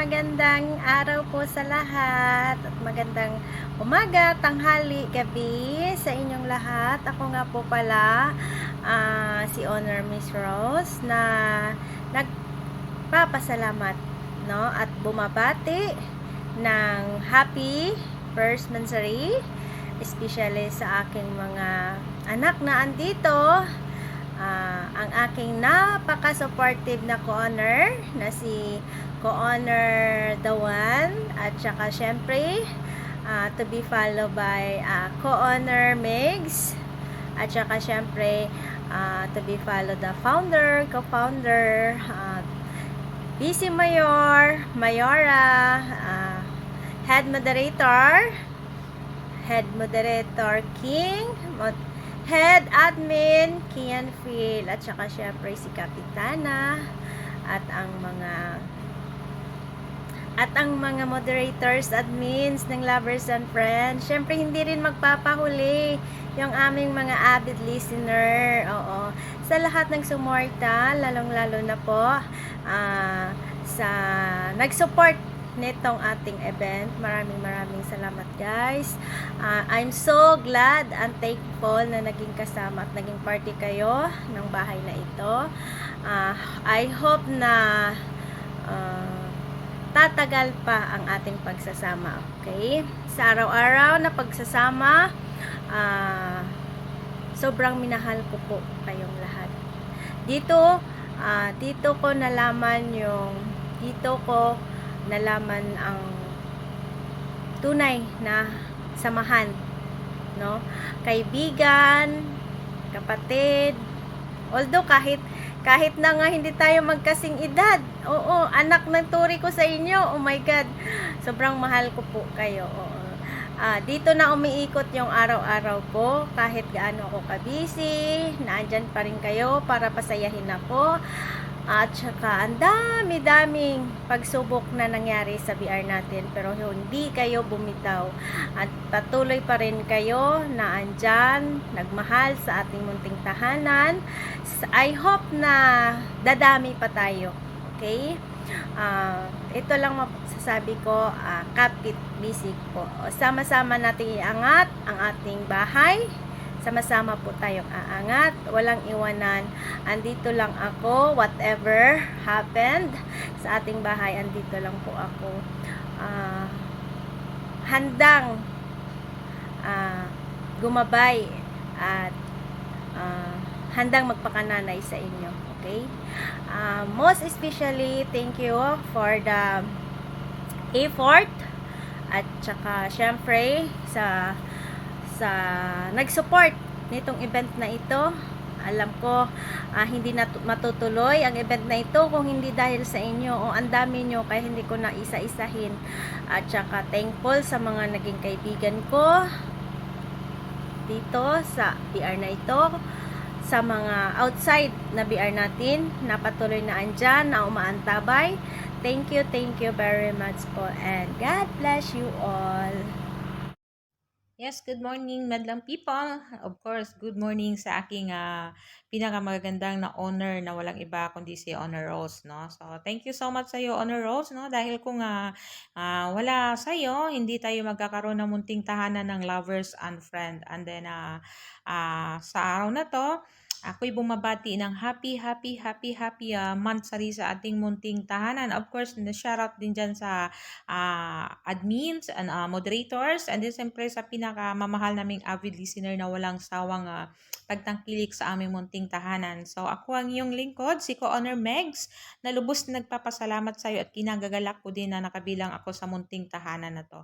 magandang araw po sa lahat at magandang umaga, tanghali, gabi sa inyong lahat. Ako nga po pala si Honor Miss Rose na nagpapasalamat, no, at bumabati ng happy first monthsary, especially sa aking mga anak na andito. Ang aking napaka-supportive na co-honor na si co-honor Dawan, at saka syempre to be followed by co-honor Megs, at saka syempre to be followed the founder, co-founder BC Mayor, Mayora, head moderator King, head admin Kian Phil, at saka syempre si Kapitana at ang mga moderators, admins ng Lovers and Friends. Syempre hindi rin magpapahuli yung aming mga avid listener. Oo, sa lahat ng sumuporta, lalong-lalo na po sa nag-support nitong ating event. Maraming salamat, guys. I'm so glad and thankful na naging kasama at naging party kayo ng bahay na ito. I hope na tatagal pa ang ating pagsasama, okay? Sa araw-araw na pagsasama, sobrang minahal ko po kayong lahat. Dito ko nalaman ang tunay na samahan, no? Kaibigan, kapatid, although kahit na nga hindi tayo magkasing edad, oo, anak ng turi ko sa inyo, oh my God, sobrang mahal ko po kayo, oo. Dito na umiikot yung araw-araw ko, kahit gaano ako kabisi, naandyan pa rin kayo para pasayahin ako. At saka ang dami-daming pagsubok na nangyari sa BR natin, pero hindi kayo bumitaw at patuloy pa rin kayo na andyan, nagmahal sa ating munting tahanan. I hope na dadami pa tayo, okay? Ito lang masasabi ko, kapit bisig po. Sama-sama natin iangat ang ating bahay. Sama-sama po tayong aangat, walang iwanan. Andito lang ako, whatever happened sa ating bahay, andito lang po ako. Handang gumabay at handang magpakananay sa inyo, okay? Most especially, thank you for the effort at saka syempre sa nag-support nitong event na ito. Alam ko hindi na matutuloy ang event na ito kung hindi dahil sa inyo, o ang dami nyo, kaya hindi ko na isa-isahin. At saka thankful sa mga naging kaibigan ko dito sa BR na ito, sa mga outside na BR natin na patuloy na andyan, na umaantabay. Thank you very much po, and God bless you all. Yes, good morning, madlang people. Of course, good morning sa aking pinakamagandang na honor na walang iba kundi si Honor Rose, no? So, thank you so much sa iyo, Honor Rose, no? Dahil kung wala sa iyo, hindi tayo magkakaroon ng munting tahanan ng lovers and friend. And then sa araw na to, ako'y bumabati ng happy monthsary sa ating munting tahanan. Of course, na-shoutout din dyan sa admins and moderators, and then siyempre sa pinakamamahal naming avid listener na walang sawang pagtangkilik sa aming munting tahanan. So ako ang iyong lingkod, si Co-Honor Megs, na lubos na nagpapasalamat sa iyo at kinagagalak ko din na nakabilang ako sa munting tahanan na to.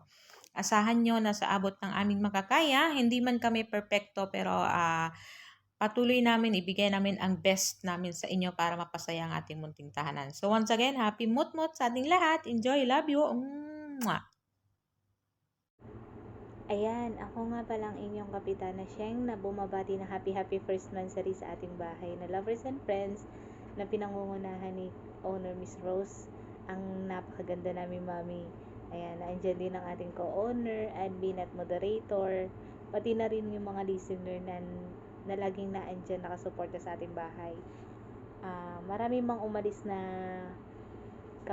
Asahan nyo na sa abot ng aming makakaya, hindi man kami perfecto, pero patuloy namin, ibigay namin ang best namin sa inyo para mapasaya ang ating munting tahanan. So once again, happy mut-mut sa ating lahat. Enjoy, love you. Mwah! Ayan, ako nga palang inyong Kapitana Sheng na bumabati na happy first monthsary sa ating bahay na Lovers and Friends na pinangungunahan ni Owner Miss Rose, ang napakaganda namin mami. Ayan, naandyan din ang ating co-owner, admin at moderator, pati na rin yung mga listener na laging naandyan nakasuporta sa ating bahay. Marami mang umalis na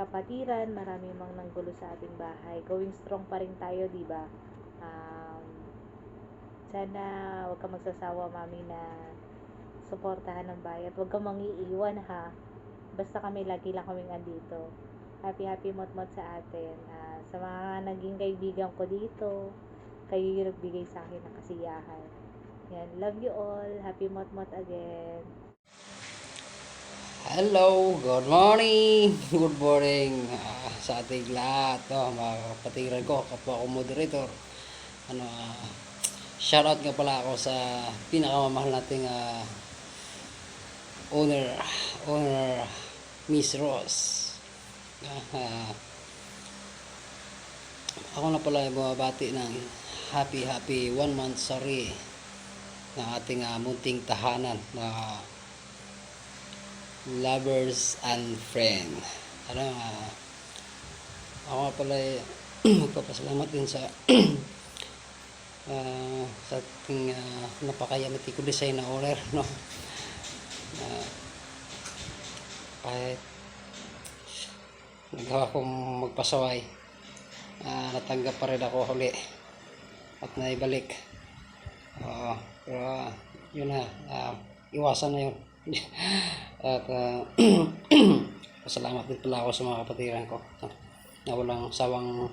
kapatiran, marami mang nanggulo sa ating bahay. Going strong pa rin tayo, di ba? Sana wag kang magsasawa, mami, na suportahan ng bahay at wag kang mangiiwan, ha. Basta kami, lagi lang kaming andito. Happy mot sa atin. Sa mga naging kaibigan ko dito, kayo yung nagbigay sa akin ng kasiyahan. Yan, love you all. Happy mot again. Hello, good morning. Good morning sa ating lahat, mga kapatiran ko, kapwa ko moderator. Shoutout nga pala ako sa pinakamamahal nating owner Miss Rose. Ako na pala ay bumabati ng happy 1 month sorry ng ating munting tahanan na lovers and friend. Ako nga pala ay magpapasalamat din sa sa ating napakayamati ko design na owner, no? Kahit nagawa kong magpasaway, natanggap pa rin ako huli at naibalik. Pero yun na, iwasan na yun. At pasalamat din pala ako sa mga kapatiran ko na walang sawang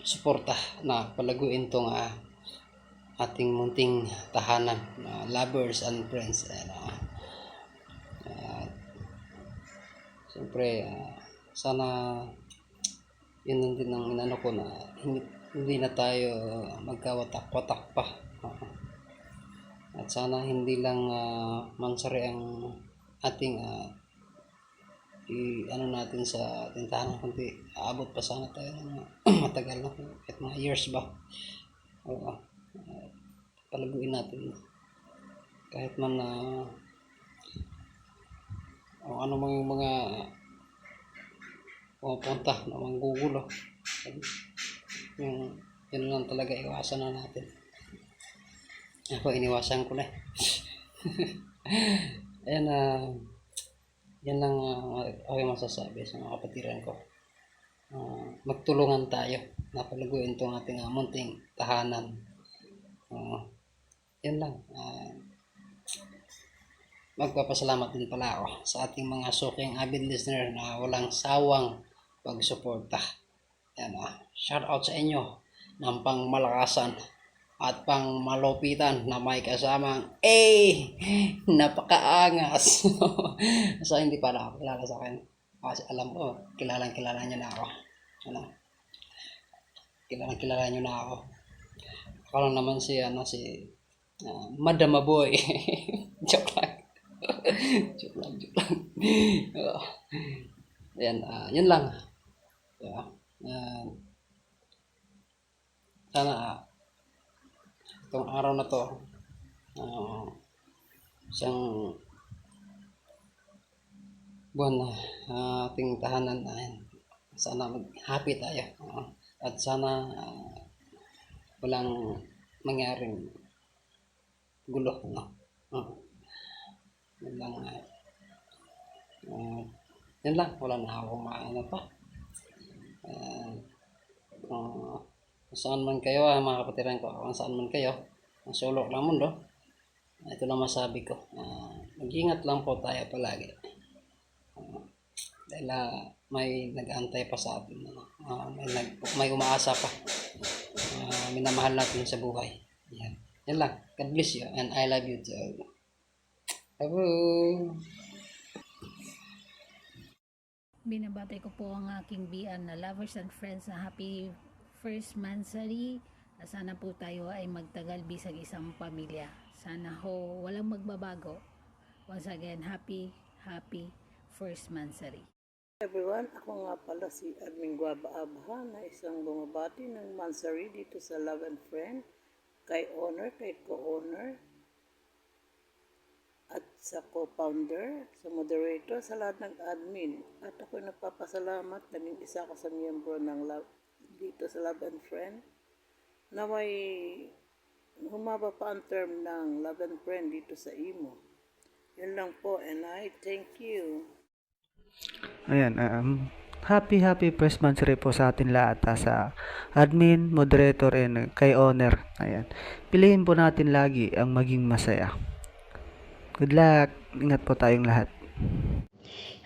suporta na palaguin tong ating munting tahanan, lovers and friends. Siyempre, sana yun din ang inano ko, na hindi na tayo magkawatak-watak pa. At sana hindi lang mansari ang ating ano natin sa tindahan, kundi aabot pa sana tayo ng matagal na, kahit mga years ba. Palaguin natin kahit man ano mang yung mga pumunta na manggugulo. Yun lang talaga, iwasan na natin. Ako, iniwasan ko na. Ayan, yan lang ako yung masasabi sa mga kapatiran ko. Magtulungan tayo na palaguin itong ating munting tahanan. Yan lang. Magpapasalamat din pala ako sa ating mga suking avid listener na walang sawang pagsuporta. Yan, shout out sa inyo ng pangmalakasan at pang malupitan na may kasamang napakaangas. So hindi pa nakakilala sa akin, kasi alam ko kilala nyo na ako. Kilala nyo na ako. Ako lang naman si Madam Boy. Joke lang. joke lang. Yan lang. Sana itong araw na to, isang buwan na ating tahanan, sana mag-happy tayo, at sana walang mangyaring gulo, no? Yan lang. Yan lang, wala na akong maano pa. Saan man kayo, mga kapatiran ko, kung saan man kayo, ang sulok lang mundo, ito lang masabi ko, mag-ingat lang po tayo palagi, dahil may nag-aantay pa sa atin, may umaasa pa, minamahal natin sa buhay. Yan lang. God bless you and I love you too. Binabati ko po ang aking BN na lovers and friends na happy first monthsary. Sana po tayo ay magtagal bisag isang pamilya. Sana ho walang magbabago. Once again, happy first monthsary. Everyone, ako nga pala si Admin Guaba Abha, na isang bumabati ng monthsary dito sa Love and Friend, kay owner, kay co-owner, at sa co-founder, sa moderator, sa lahat ng admin. At ako nagpapasalamat, naging isa ko sa miyembro ng Love dito sa Love and Friend, na may humaba pa ang term ng Love and Friend dito sa Imo. Yun lang po, and I thank you. Ayan, happy first monthsary po sa atin lahat, sa admin, moderator, and kay owner. Ayan. Piliin po natin lagi ang maging masaya. Good luck. Ingat po tayong lahat.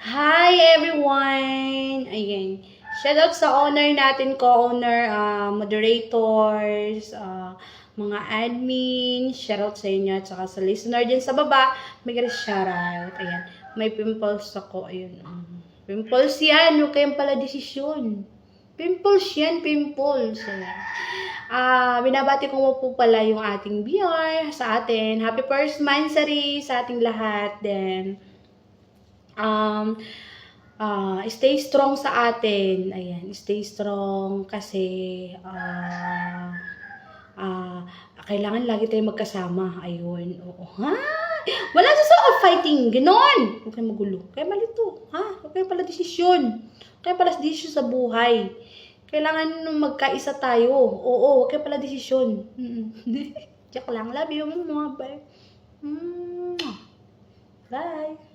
Hi everyone! Ayan. Shoutout sa owner natin, co-owner, moderators, mga admin. Shoutout sa inyo at saka sa listener dyan sa baba. May shoutout. Ayan. May pimples ako. Ayun. Pimples yan. Huwag kayong pala desisyon. Pimples yan. Pimples. Ayan. Binabati ko po pala yung ating BR sa atin. Happy first monthsary sa ating lahat. Then, stay strong sa atin. Ayan, stay strong kasi kailangan lagi tayong magkasama. Ayun, oo. Ha? Wala sa fighting. Ganon. Huwag kayong magulo. Kaya malito. Ha? Huwag kayong pala desisyon. Huwag kayong pala desisyon sa buhay. Kailangan magkaisa tayo. Oo, huwag kayong pala desisyon. Joke lang. Love you. Bye. Bye.